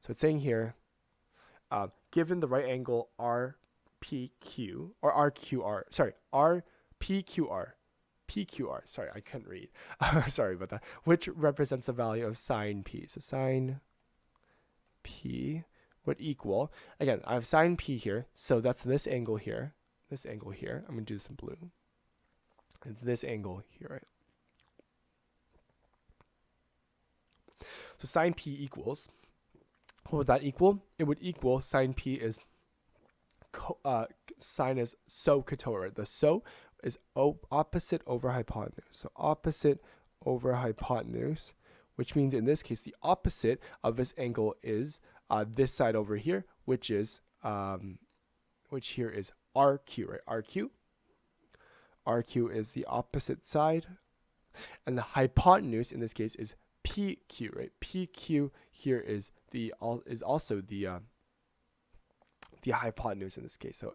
So it's saying here, given the right angle RPQ or RQR, sorry, PQR, sorry, I couldn't read. Sorry about that. Which represents the value of sine P. So sine P would equal, again, I have sine P here, so that's this angle here. This angle here. I'm going to do this in blue. It's this angle here, right? So sine P equals, what would that equal? It would equal sine P is sine is SOHCAHTOA, right? The SO is opposite over hypotenuse. So opposite over hypotenuse, which means in this case, the opposite of this angle is this side over here, which is, which here is RQ, right? RQ is the opposite side. And the hypotenuse in this case is PQ, right? PQ here is also the hypotenuse in this case. So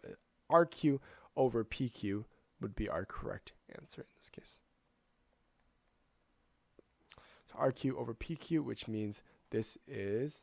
RQ over PQ would be our correct answer in this case. So RQ over PQ, which means this is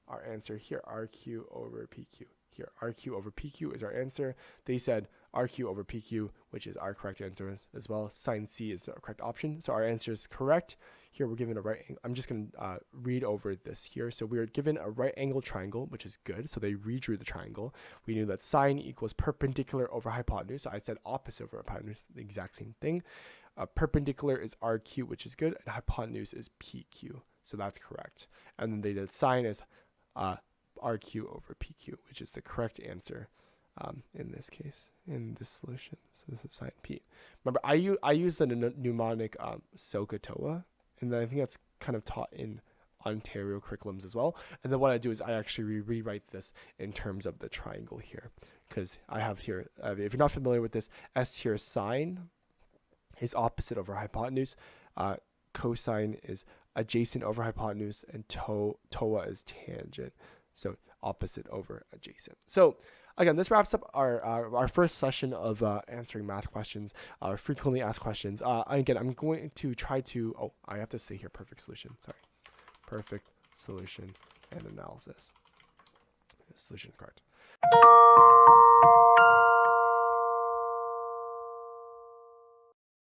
our answer here, RQ over PQ. Here, RQ over PQ is our answer. They said RQ over PQ, which is our correct answer as well. Sine C is the correct option. So our answer is correct. Here we're given a right angle. I'm just going to read over this here. So we are given a right angle triangle, which is good. So they redrew the triangle. We knew that sine equals perpendicular over hypotenuse. So I said opposite over hypotenuse, the exact same thing. Perpendicular is RQ, which is good, and hypotenuse is PQ. So that's correct. And then they did sine is RQ over PQ, which is the correct answer in this case, in this solution. So this is sine P. Remember, I use the mnemonic SOHCAHTOA, and then I think that's kind of taught in Ontario curriculums as well. And then what I do is I actually rewrite this in terms of the triangle here, because I have here, if you're not familiar with this, S here, sine is opposite over hypotenuse, cosine is adjacent over hypotenuse, and TOA is tangent. So opposite over adjacent. So again, this wraps up our first session of answering math questions, frequently asked questions. Again, I'm going to try to, I have to say here, perfect solution. Sorry. Perfect solution and analysis. The solution is correct.